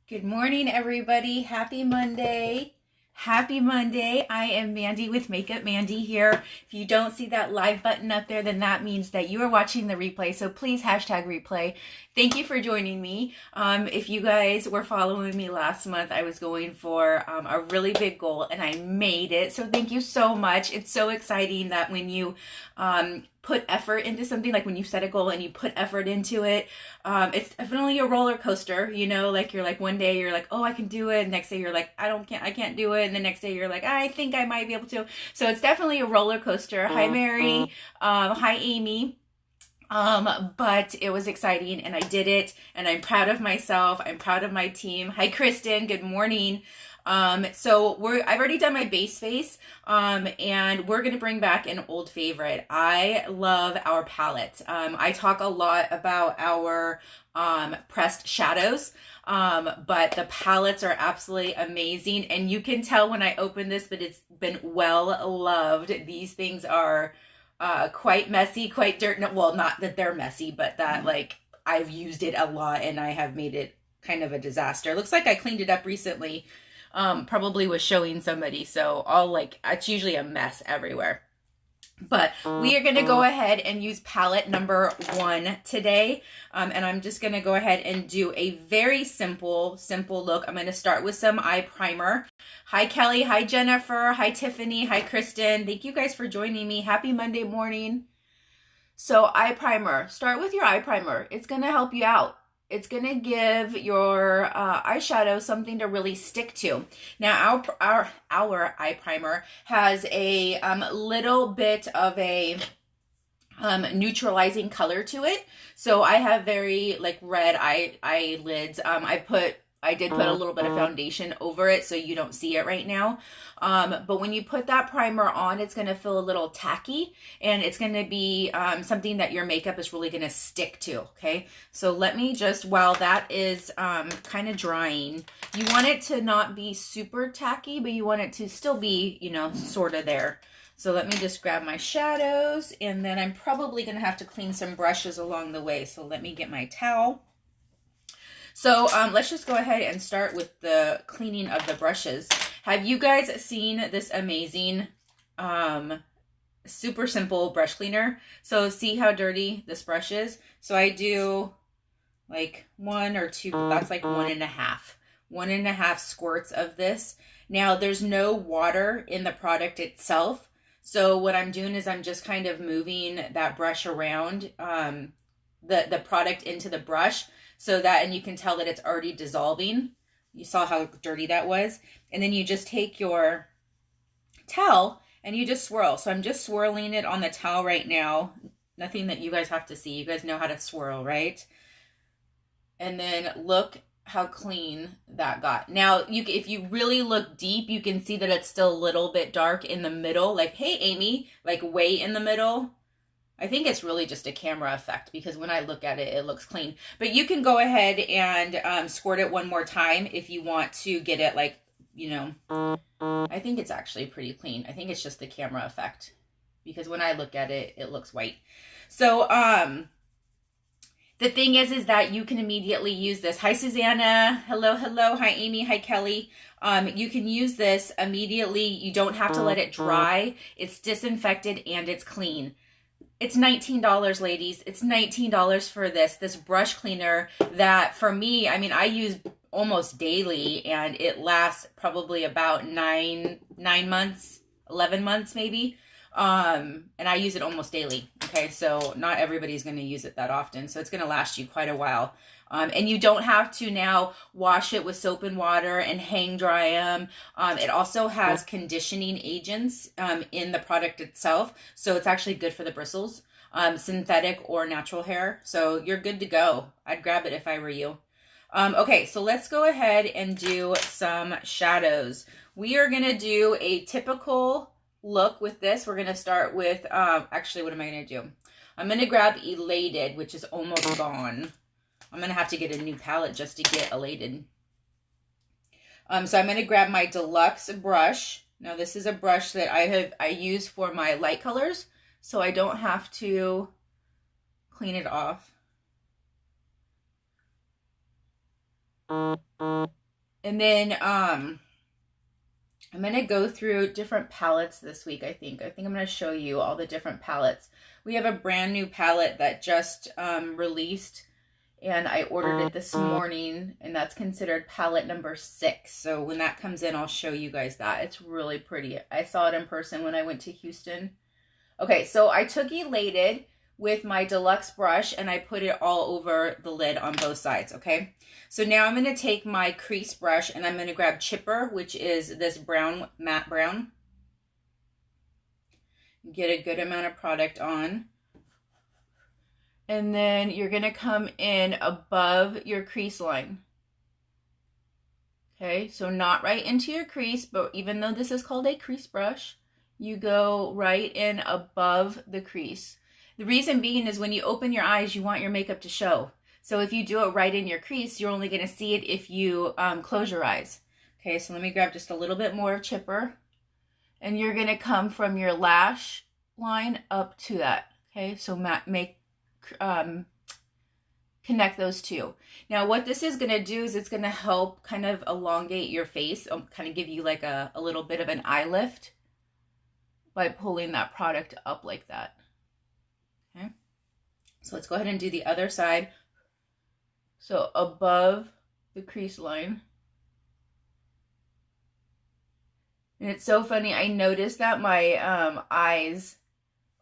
Good morning, everybody. Happy Monday. Happy Monday. I am Mandy with Makeup Mandy here. If you don't see that live button up there, then that means that you are watching the replay. So please hashtag replay. Thank you for joining me. If you guys were following me last month, I was going for a really big goal and I made it. So thank you so much. It's so exciting that when you put effort into something, like when you set a goal and you put effort into it, it's definitely a roller coaster, like you're like one day you're like, oh, I can do it. Next day you're like, I can't do it. And the next day you're like, I think I might be able to. So it's definitely a roller coaster. Hi, Mary. Hi, Amy. But it was exciting and I did it and I'm proud of myself. I'm proud of my team. Hi, Kristen. Good morning. I've already done my base face, and we're going to bring back an old favorite. I love our palettes. I talk a lot about our, pressed shadows. But the palettes are absolutely amazing. And you can tell when I open this, but it's been well loved. These things are, quite messy, quite dirt. No, well, not that they're messy, but that like I've used it a lot and I have made it kind of a disaster. Looks like I cleaned it up recently. Probably was showing somebody, so it's usually a mess everywhere. But we are going to go ahead and use palette number 1 today. And I'm just going to go ahead and do a very simple look. I'm going to start with some eye primer. Hi, Kelly. Hi, Jennifer. Hi, Tiffany. Hi, Kristen. Thank you guys for joining me. Happy Monday morning. So eye primer. Start with your eye primer. It's going to help you out. It's going to give your eyeshadow something to really stick to. Now, our eye primer has a little bit of a neutralizing color to it. So I have very like red eyelids. I did put a little bit of foundation over it so you don't see it right now. But when you put that primer on, it's going to feel a little tacky and it's going to be something that your makeup is really going to stick to. Okay. So let me just, while that is kind of drying, you want it to not be super tacky, but you want it to still be, sort of there. So let me just grab my shadows and then I'm probably going to have to clean some brushes along the way. So let me get my towel. So let's just go ahead and start with the cleaning of the brushes. Have you guys seen this amazing, super simple brush cleaner? So see how dirty this brush is? So I do like 1 or 2, that's like 1.5 squirts of this. Now there's no water in the product itself. So what I'm doing is I'm just kind of moving that brush around, the product into the brush so that, and you can tell that it's already dissolving. You saw how dirty that was. And then you just take your towel and you just swirl. So I'm just swirling it on the towel right now. Nothing that you guys have to see. You guys know how to swirl, right? And then look how clean that got. Now, if you really look deep, you can see that it's still a little bit dark in the middle. Like, hey, Amy, like way in the middle. I think it's really just a camera effect because when I look at it, it looks clean. But you can go ahead and squirt it one more time if you want to get it like, I think it's actually pretty clean. I think it's just the camera effect because when I look at it, it looks white. So, the thing is that you can immediately use this. Hi, Susanna. Hello, hello. Hi, Amy. Hi, Kelly. You can use this immediately. You don't have to let it dry. It's disinfected and it's clean. It's $19, ladies. It's $19 for this brush cleaner that for me, I mean, I use almost daily and it lasts probably about 9 months, 11 months maybe. And I use it almost daily. Okay. So not everybody's going to use it that often. So it's going to last you quite a while. And you don't have to now wash it with soap and water and hang dry them. It also has conditioning agents in the product itself. So it's actually good for the bristles, synthetic or natural hair. So you're good to go. I'd grab it if I were you. Okay, so let's go ahead and do some shadows. We are going to do a typical look with this. We're going to start with, actually, what am I going to do? I'm going to grab Elated, which is almost gone. I'm going to have to get a new palette just to get Elated. So I'm going to grab my Deluxe brush. Now this is a brush that I use for my light colors, so I don't have to clean it off. And then I'm going to go through different palettes this week, I think. I'm going to show you all the different palettes. We have a brand new palette that just released, and I ordered it this morning, and that's considered palette number 6. So when that comes in, I'll show you guys that. It's really pretty. I saw it in person when I went to Houston. Okay, so I took Elated with my deluxe brush, and I put it all over the lid on both sides, okay? So now I'm going to take my crease brush, and I'm going to grab Chipper, which is this brown, matte brown. Get a good amount of product on. And then you're going to come in above your crease line. Okay, so not right into your crease, but even though this is called a crease brush, you go right in above the crease. The reason being is when you open your eyes, you want your makeup to show. So if you do it right in your crease, you're only going to see it if you close your eyes. Okay, so let me grab just a little bit more of Chipper. And you're going to come from your lash line up to that. Okay, so connect those two. Now what this is going to do is it's going to help kind of elongate your face, kind of give you like a little bit of an eye lift by pulling that product up like that. Okay, so let's go ahead and do the other side. So above the crease line. And it's so funny, I noticed that my eyes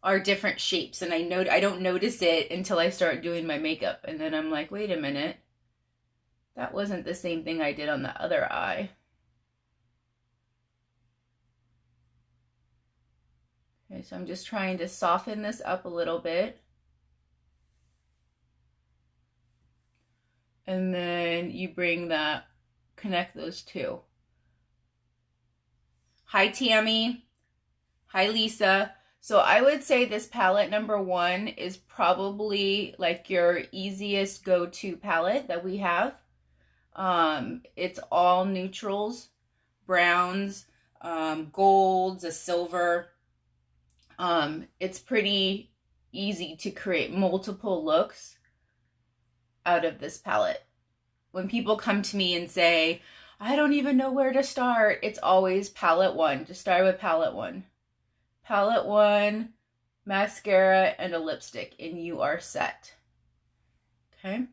are different shapes, and I don't notice it until I start doing my makeup, and then I'm like, wait a minute, that wasn't the same thing I did on the other eye. Okay, so I'm just trying to soften this up a little bit. And then you bring that, connect those two. Hi, Tammy. Hi, Lisa. So I would say this palette number 1 is probably like your easiest go-to palette that we have. It's all neutrals, browns, golds, a silver. It's pretty easy to create multiple looks out of this palette. When people come to me and say, I don't even know where to start, it's always palette 1. Just start with palette 1. Palette 1, mascara, and a lipstick, and you are set. Okay?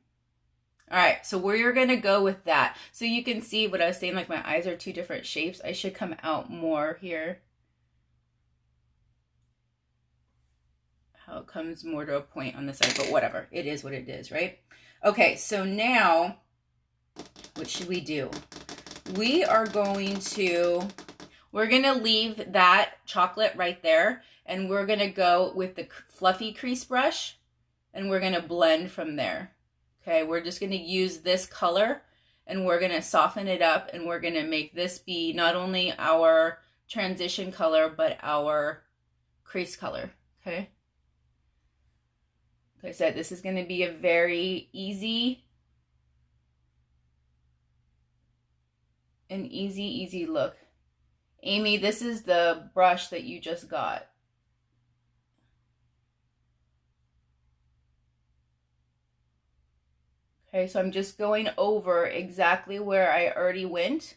Alright, so we're going to go with that. So you can see what I was saying, like my eyes are 2 different shapes. I should come out more here. How it comes more to a point on the side, but whatever. It is what it is, right? Okay, so now, what should we do? We're going to leave that chocolate right there, and we're going to go with the fluffy crease brush, and we're going to blend from there. Okay, we're just going to use this color, and we're going to soften it up, and we're going to make this be not only our transition color, but our crease color. Okay. Like I said, this is going to be a very easy look. Amy, this is the brush that you just got. Okay, so I'm just going over exactly where I already went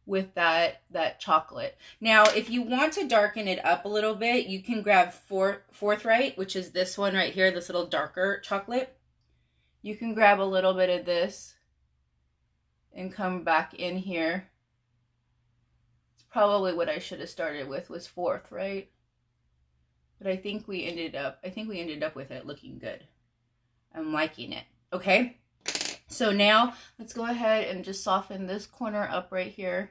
with that chocolate. Now, if you want to darken it up a little bit, you can grab Forthright, which is this one right here, this little darker chocolate. You can grab a little bit of this and come back in here. It's probably what I should have started with was Forthright. But I think we ended up with it looking good. I'm liking it. Okay? So now let's go ahead and just soften this corner up right here.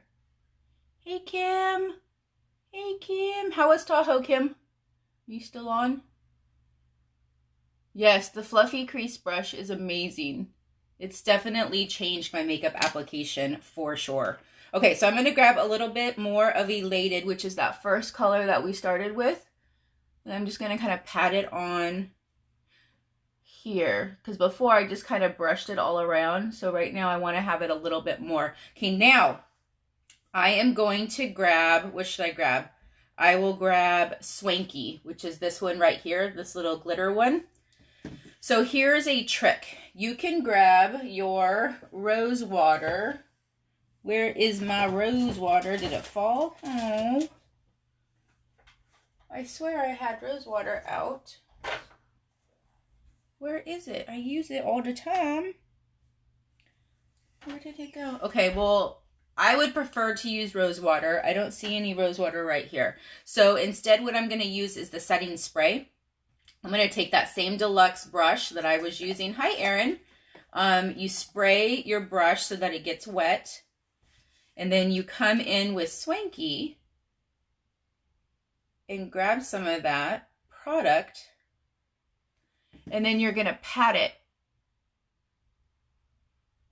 Hey, Kim. Hey, Kim. How was Tahoe, Kim? Are you still on? Yes, the fluffy crease brush is amazing. It's definitely changed my makeup application for sure. Okay, so I'm going to grab a little bit more of Elated, which is that first color that we started with. And I'm just going to kind of pat it on here, because before I just kind of brushed it all around. So right now I want to have it a little bit more. Okay, now I am going to grab, what should I grab? I will grab Swanky, which is this one right here, this little glitter one. So here's a trick. You can grab your rose water. Where is my rose water? Did it fall? Oh. I swear I had rose water out. Where is it? I use it all the time. Where did it go? Okay, well, I would prefer to use rose water. I don't see any rose water right here. So instead what I'm going to use is the setting spray. I'm going to take that same deluxe brush that I was using. Hi, Erin. You spray your brush so that it gets wet. And then you come in with Swanky and grab some of that product. And then you're going to pat it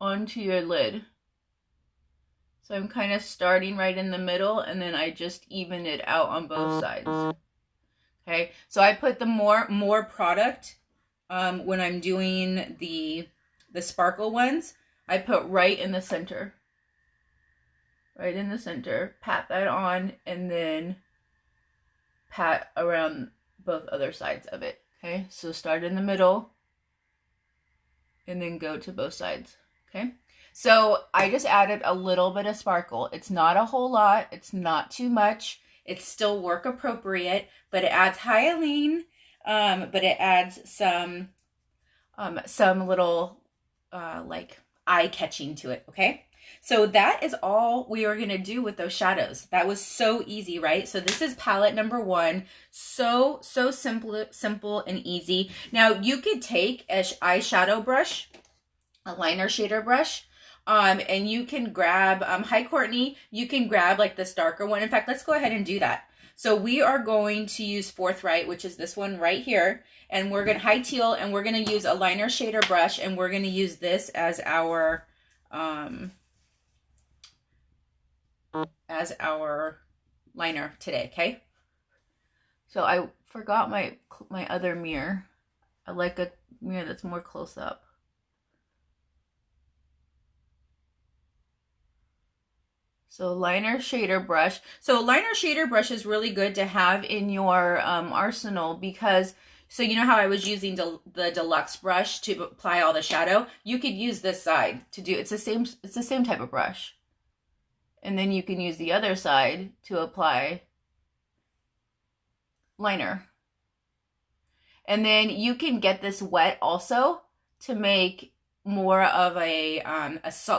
onto your lid. So I'm kind of starting right in the middle, and then I just even it out on both sides. Okay, so I put the more product when I'm doing the sparkle ones. I put right in the center. Right in the center. Pat that on, and then pat around both other sides of it. Okay, so start in the middle, and then go to both sides. Okay, so I just added a little bit of sparkle. It's not a whole lot. It's not too much. It's still work appropriate, but it adds hyaline, but it adds some little like eye catching to it. Okay, so that is all we are gonna do with those shadows. That was so easy, right? So this is palette number 1. So simple and easy. Now you could take an eyeshadow brush, a liner shader brush, and you can grab, hi Courtney, you can grab like this darker one. In fact, let's go ahead and do that. So we are going to use Forthright, which is this one right here, and we're going to, hi Teal, and we're going to use a liner shader brush, and we're going to use this as our liner today, okay? So I forgot my other mirror. I like a mirror that's more close up. So liner shader brush. So liner shader brush is really good to have in your arsenal because, so you know how I was using the deluxe brush to apply all the shadow? You could use this side to do, it's the same type of brush. And then you can use the other side to apply liner. And then you can get this wet also to make more of a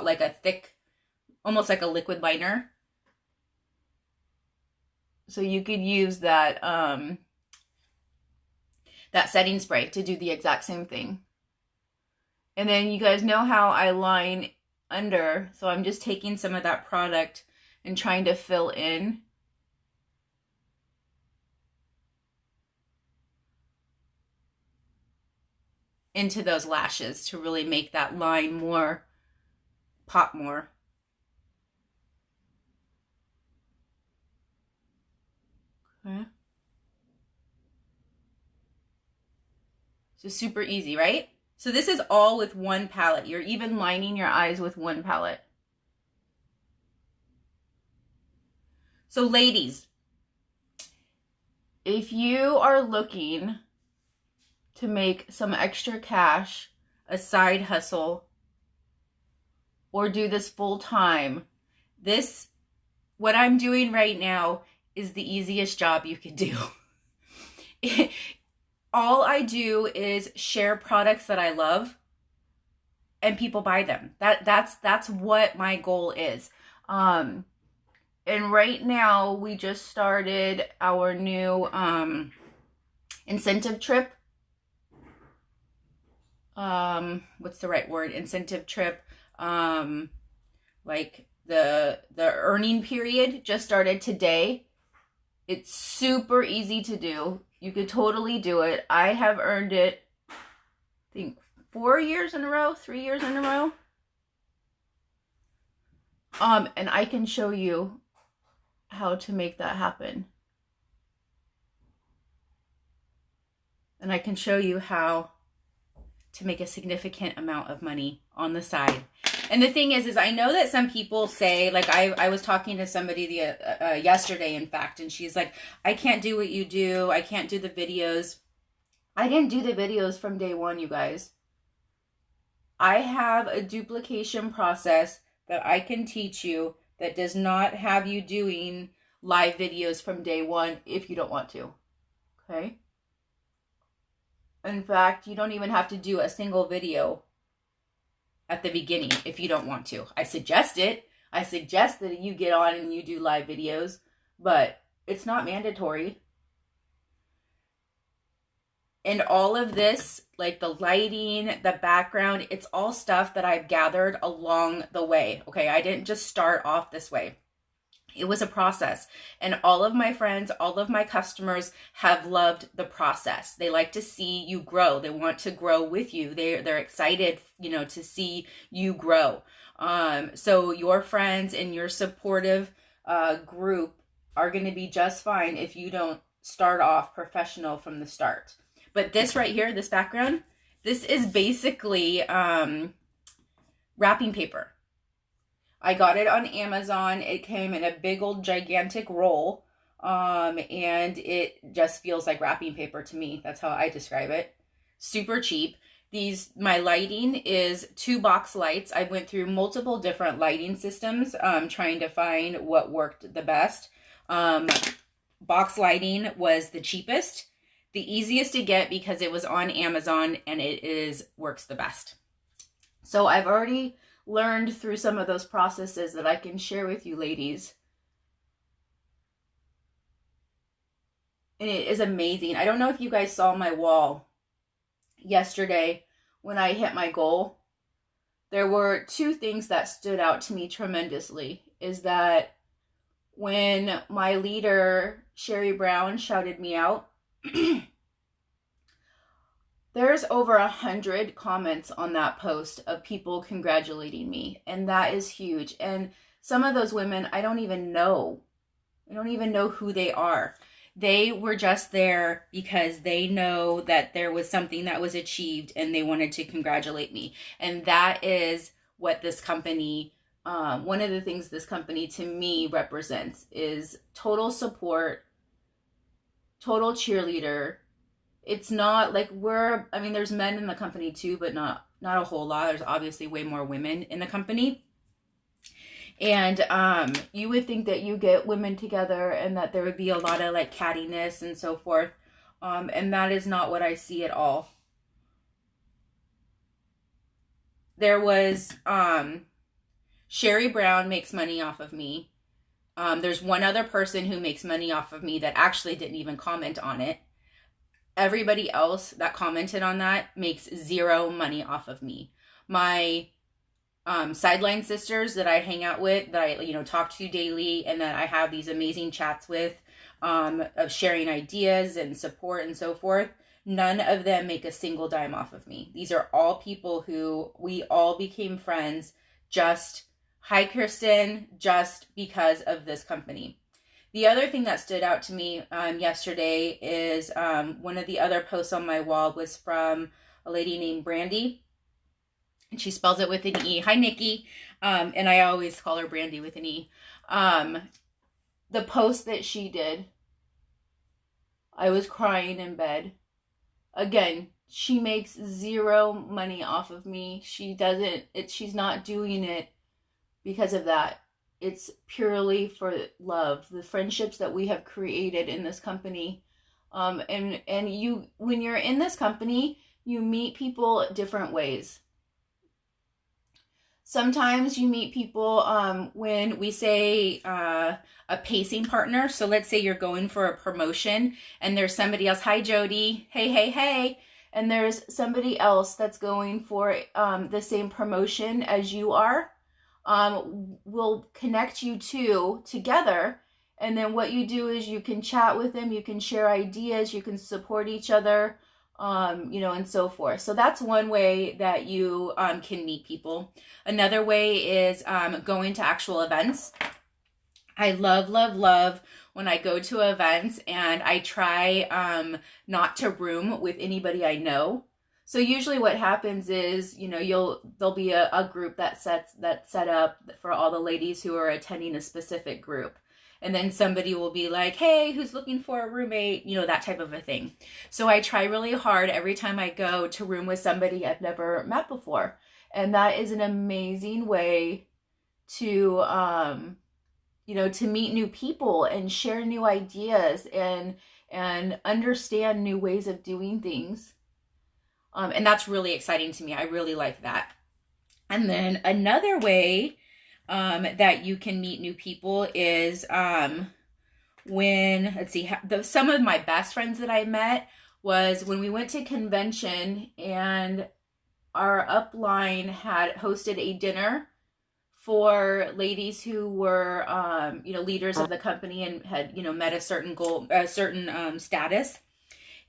like a thick, almost like a liquid liner. So you could use that that setting spray to do the exact same thing. And then you guys know how I line under, so I'm just taking some of that product and trying to fill in. Into those lashes to really make that line more, pop more. Okay. So super easy, right? So this is all with one palette. You're even lining your eyes with one palette. So ladies, if you are looking to make some extra cash, a side hustle, or do this full time, what I'm doing right now is the easiest job you could do. All I do is share products that I love and people buy them. That's what my goal is. And right now we just started our new incentive trip. What's the right word? Incentive trip. Like the earning period just started today. It's super easy to do. You could totally do it. I have earned it, I think 4 years in a row, 3 years in a row. And I can show you how to make that happen. And I can show you how to make a significant amount of money on the side. And the thing is I know that some people say, like I was talking to somebody yesterday, in fact, and she's like, I can't do what you do. I can't do the videos. I didn't do the videos from day one, you guys. I have a duplication process that I can teach you that does not have you doing live videos from day one if you don't want to. Okay? In fact, you don't even have to do a single video at the beginning if you don't want to. I suggest it. I suggest that you get on and you do live videos, but it's not mandatory. And all of this, like the lighting, the background, it's all stuff that I've gathered along the way. Okay, I didn't just start off this way. It was a process. And all of my friends, all of my customers have loved the process. They like to see you grow. They want to grow with you. They're excited, to see you grow. So your friends and your supportive group are going to be just fine if you don't start off professional from the start. But this right here, this background, this is basically wrapping paper. I got it on Amazon. It came in a big old gigantic roll. And it just feels like wrapping paper to me. That's how I describe it. Super cheap. My lighting is 2 box lights. I went through multiple different lighting systems, trying to find what worked the best. Box lighting was the cheapest, the easiest to get because it was on Amazon, and works the best. So I've already learned through some of those processes that I can share with you ladies. And it is amazing. I don't know if you guys saw my wall yesterday when I hit my goal. There were 2 things that stood out to me tremendously. Is that when my leader, Sherry Brown, shouted me out, there's over 100 comments on that post of people congratulating me. And that is huge. And some of those women, I don't even know. I don't even know who they are. They were just there because they know that there was something that was achieved and they wanted to congratulate me. And that is what this company, one of the things this company to me represents is total support, total cheerleader. It's not like there's men in the company too, but not a whole lot. There's obviously way more women in the company. And you would think that you get women together and that there would be a lot of like cattiness and so forth. And that is not what I see at all. There was Sherry Brown makes money off of me. There's one other person who makes money off of me that actually didn't even comment on it. Everybody else that commented on that makes 0 money off of me. My sideline sisters that I hang out with, that I talk to daily, and that I have these amazing chats with, of sharing ideas and support and so forth, none of them make a single dime off of me. These are all people who we all became friends just, hi Kirsten, just because of this company. The other thing that stood out to me yesterday is one of the other posts on my wall was from a lady named Brandy. And she spells it with an E. Hi, Nikki. And I always call her Brandy with an E. The post that she did, I was crying in bed. Again, she makes 0 money off of me. She's not doing it because of that. It's purely for love, the friendships that we have created in this company. And you, when you're in this company, you meet people different ways. Sometimes you meet people when we say a pacing partner. So let's say you're going for a promotion and there's somebody else. Hi, Jody. Hey. And there's somebody else that's going for the same promotion as you are. Will connect you two together. And then what you do is you can chat with them. You can share ideas. You can support each other. And so forth. So that's one way that you can meet people. Another way is going to actual events. I love when I go to events and I try not to room with anybody I know. So usually what happens is, there'll be a group that's set up for all the ladies who are attending a specific group. And then somebody will be like, hey, who's looking for a roommate? You know, that type of a thing. So I try really hard every time I go to room with somebody I've never met before. And that is an amazing way to, you know, to meet new people and share new ideas and understand new ways of doing things. And that's really exciting to me. I really like that. And then another way that you can meet new people is when, let's see, some of my best friends that I met was when we went to convention, and our upline had hosted a dinner for ladies who were, you know, leaders of the company and had, you know, met a certain goal, a certain status.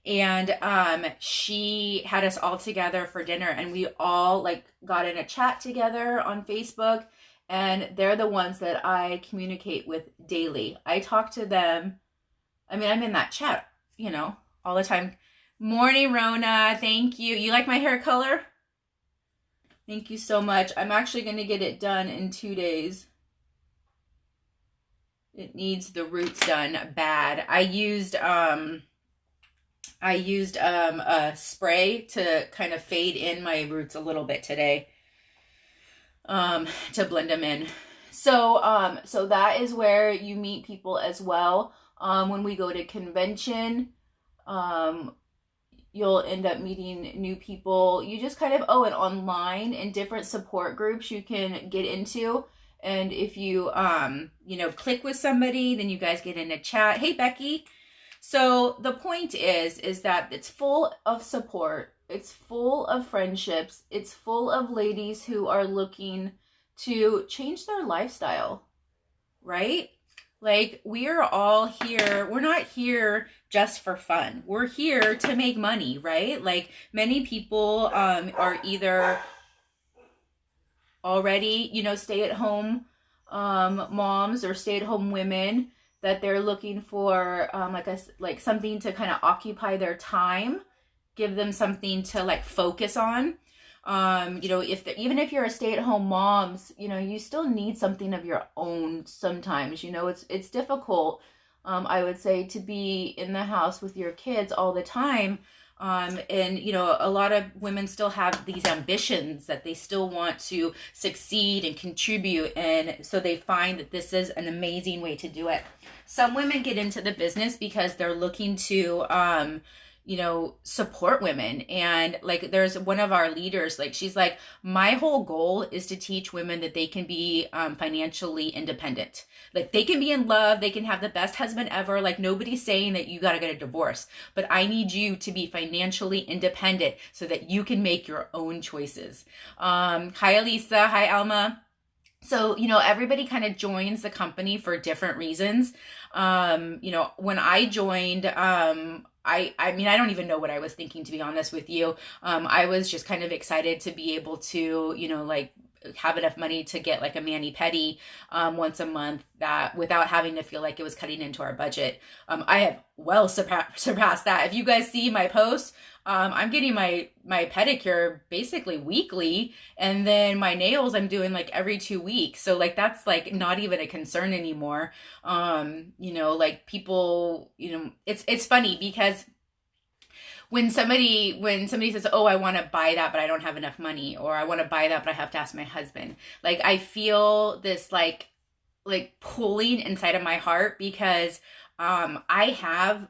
And she had us all together for dinner, and we all like got in a chat together on Facebook, and they're the ones that I communicate with daily. I talk to them. I mean, I'm in that chat, you know, all the time. Morning, Rona. Thank you. You like my hair color? Thank you so much. I'm actually going to get it done in 2 days. It needs the roots done bad. I used a spray to kind of fade in my roots a little bit today, to blend them in. So, so that is where you meet people as well. When we go to convention, you'll end up meeting new people. You just kind of, and online and different support groups you can get into. And if you, you know, click with somebody, then you guys get in a chat. Hey, Becky. So the point is that it's full of support. It's full of friendships. It's full of ladies who are looking to change their lifestyle, right? Like, we are all here. We're not here just for fun. We're here to make money, right? Like, many people are either already, you know, stay-at-home moms or stay-at-home women that they're looking for like something to kind of occupy their time, give them something to like focus on. You know, even if you're a stay-at-home moms, you know, you still need something of your own sometimes. You know, it's difficult, I would say, to be in the house with your kids all the time. And, you know, a lot of women still have these ambitions that they still want to succeed and contribute. And so they find that this is an amazing way to do it. Some women get into the business because they're looking to, you know, support women. And like, there's one of our leaders, like, she's like, my whole goal is to teach women that they can be financially independent. Like, they can be in love, they can have the best husband ever. Like, nobody's saying that you got to get a divorce, but I need you to be financially independent so that you can make your own choices. Hi, Elisa. Hi, Alma. So, you know, everybody kind of joins the company for different reasons. You know, when I joined, I mean, I don't even know what I was thinking, to be honest with you. I was just kind of excited to be able to, you know, like, have enough money to get like a mani-pedi once a month, that without having to feel like it was cutting into our budget. I have well surpassed that. If you guys see my posts, I'm getting my pedicure basically weekly, and then my nails I'm doing like every 2 weeks. So like, that's like not even a concern anymore. You know, like, people, you know, it's funny because when somebody says, oh, I want to buy that, but I don't have enough money, or I want to buy that, but I have to ask my husband, like, I feel this like pulling inside of my heart, because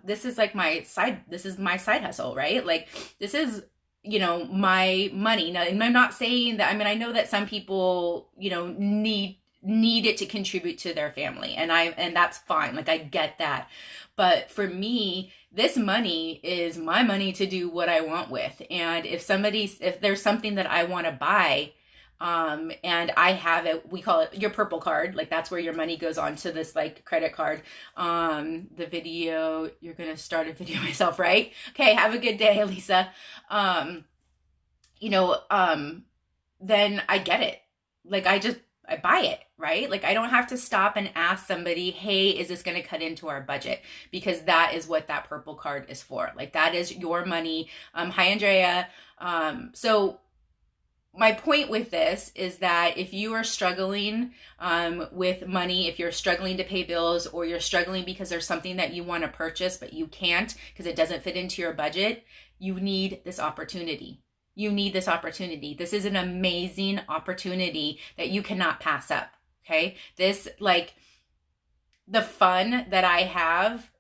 this is my side hustle, right? Like, this is, you know, my money. Now, and I'm not saying that, I mean, I know that some people, you know, need it to contribute to their family, and that's fine. Like, I get that. But for me, this money is my money to do what I want with. And if there's something that I want to buy, and I have it, we call it your purple card. Like, that's where your money goes on to this like credit card. The video, you're going to start a video myself, right? Okay. Have a good day, Lisa. You know, then I get it. Like, I buy it, right? Like, I don't have to stop and ask somebody, hey, is this going to cut into our budget? Because that is what that purple card is for. Like, that is your money. Hi, Andrea. So my point with this is that if you are struggling with money, if you're struggling to pay bills, or you're struggling because there's something that you want to purchase but you can't because it doesn't fit into your budget, you need this opportunity. You need this opportunity. This is an amazing opportunity that you cannot pass up. Okay? This, like, the fun that I have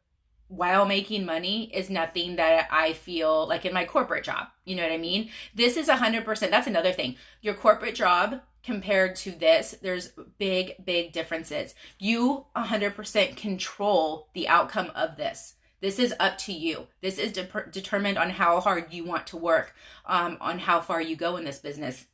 while making money is nothing that I feel like in my corporate job. You know what I mean? This is 100%. That's another thing. Your corporate job compared to this, there's big, big differences. You 100% control the outcome of this. This is up to you. This is determined on how hard you want to work, on how far you go in this business.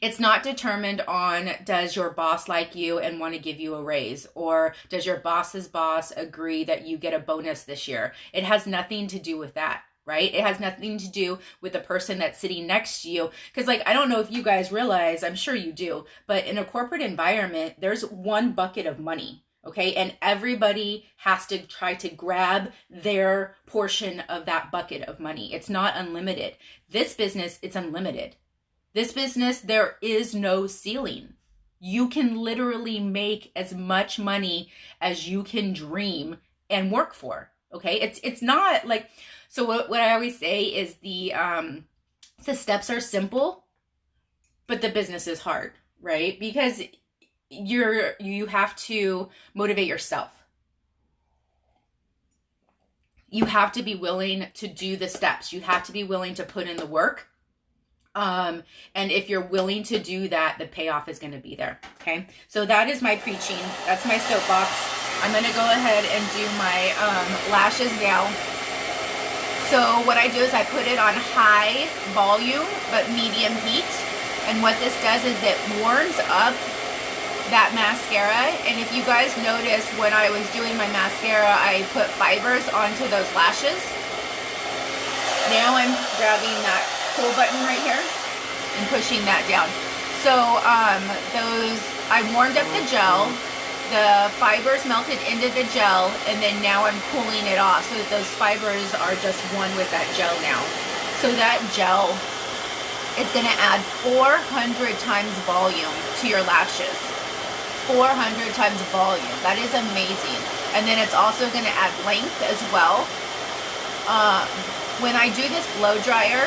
It's not determined on, does your boss like you and want to give you a raise, or does your boss's boss agree that you get a bonus this year? It has nothing to do with that, right? It has nothing to do with the person that's sitting next to you. Because, like, I don't know if you guys realize, I'm sure you do, but in a corporate environment, there's one bucket of money. Okay. And everybody has to try to grab their portion of that bucket of money. It's not unlimited. This business, it's unlimited. This business, there is no ceiling. You can literally make as much money as you can dream and work for. Okay. It's not like, so what I always say is the steps are simple, but the business is hard, right? Because you have to motivate yourself. You have to be willing to do the steps. You have to be willing to put in the work. And if you're willing to do that, the payoff is going to be there. Okay. So that is my preaching. That's my soapbox. I'm going to go ahead and do my, lashes now. So what I do is I put it on high volume, but medium heat. And what this does is it warms up that mascara. And if you guys notice, when I was doing my mascara, I put fibers onto those lashes. Now I'm grabbing that pull button right here and pushing that down. So I warmed up the gel, the fibers melted into the gel, and then now I'm cooling it off so that those fibers are just one with that gel now. So that gel is going to add 400 times volume to your lashes. 400 times volume. That is amazing. And then it's also going to add length as well. When I do this blow dryer,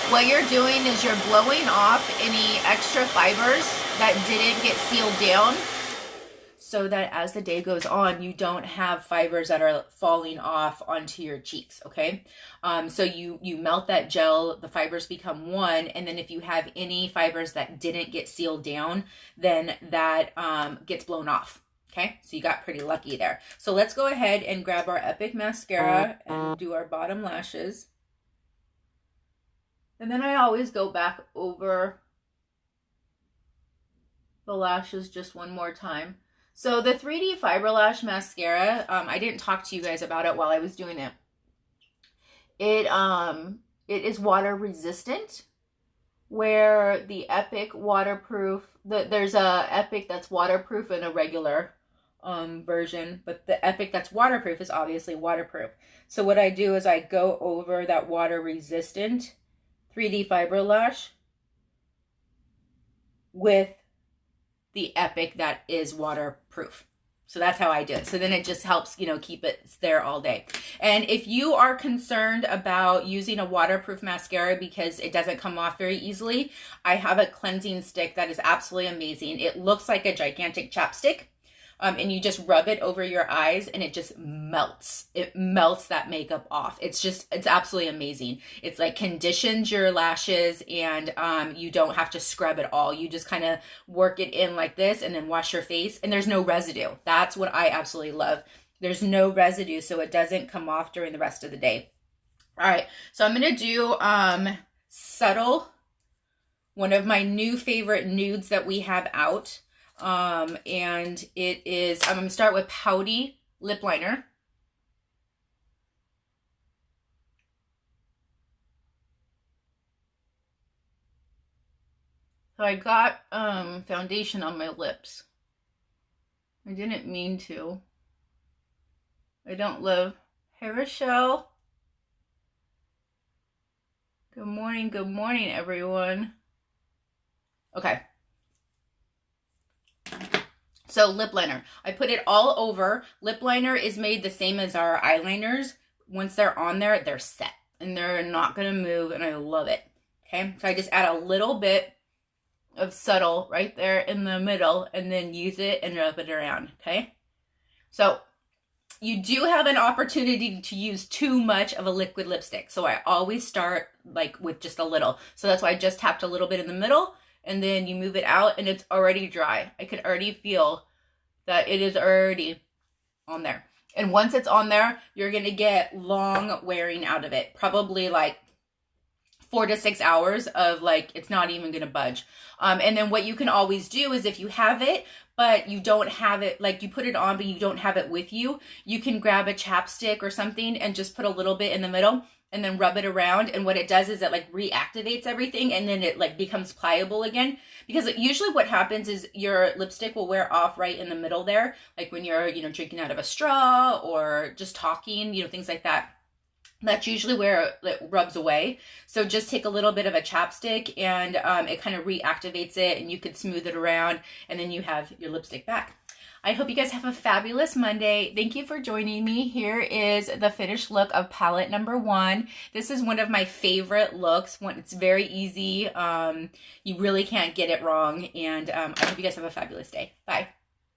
what you're doing is you're blowing off any extra fibers that didn't get sealed down, so that as the day goes on, you don't have fibers that are falling off onto your cheeks. Okay. So you melt that gel, the fibers become one. And then if you have any fibers that didn't get sealed down, then that gets blown off. Okay, so you got pretty lucky there. So let's go ahead and grab our Epic mascara and do our bottom lashes. And then I always go back over the lashes just one more time. So the 3D Fiber Lash Mascara, I didn't talk to you guys about it while I was doing it. It is water resistant, where the Epic waterproof, there's a Epic that's waterproof and a regular version, but the Epic that's waterproof is obviously waterproof. So what I do is I go over that water resistant 3D Fiber Lash with the Epic that is waterproof. So that's how I do it. So then it just helps, keep it there all day. And if you are concerned about using a waterproof mascara because it doesn't come off very easily, I have a cleansing stick that is absolutely amazing. It looks like a gigantic chapstick. And you just rub it over your eyes and it just melts. It melts that makeup off. It's absolutely amazing. It's like conditions your lashes, and you don't have to scrub at all. You just kind of work it in like this and then wash your face, and there's no residue. That's what I absolutely love. There's no residue, so it doesn't come off during the rest of the day. All right, so I'm going to do Subtle, one of my new favorite nudes that we have out. And it is, I'm going to start with Pouty Lip Liner. So I got, foundation on my lips. I didn't mean to. I don't love. Hey, Rochelle. Good morning, everyone. Okay. So lip liner, I put it all over. Lip liner is made the same as our eyeliners. Once they're on there, they're set and they're not gonna move, and I love it. Okay, so I just add a little bit of subtle right there in the middle and then use it and rub it around. Okay, so you do have an opportunity to use too much of a liquid lipstick. So I always start like with just a little. So that's why I just tapped a little bit in the middle, and then you move it out and it's already dry. I could already feel that it is already on there. And once it's on there, you're going to get long wearing out of it. Probably like 4 to 6 hours of like, it's not even going to budge. And then what you can always do is if you have it, but you don't have it, like you put it on, but you don't have it with you, you can grab a chapstick or something and just put a little bit in the middle and then rub it around. And what it does is it like reactivates everything, and then it like becomes pliable again. Because usually what happens is your lipstick will wear off right in the middle there. Like when you're, drinking out of a straw or just talking, things like that. That's usually where it rubs away. So just take a little bit of a chapstick and it kind of reactivates it, and you could smooth it around, and then you have your lipstick back. I hope you guys have a fabulous Monday. Thank you for joining me. Here is the finished look of palette number 1. This is one of my favorite looks. It's very easy. You really can't get it wrong. And I hope you guys have a fabulous day. Bye.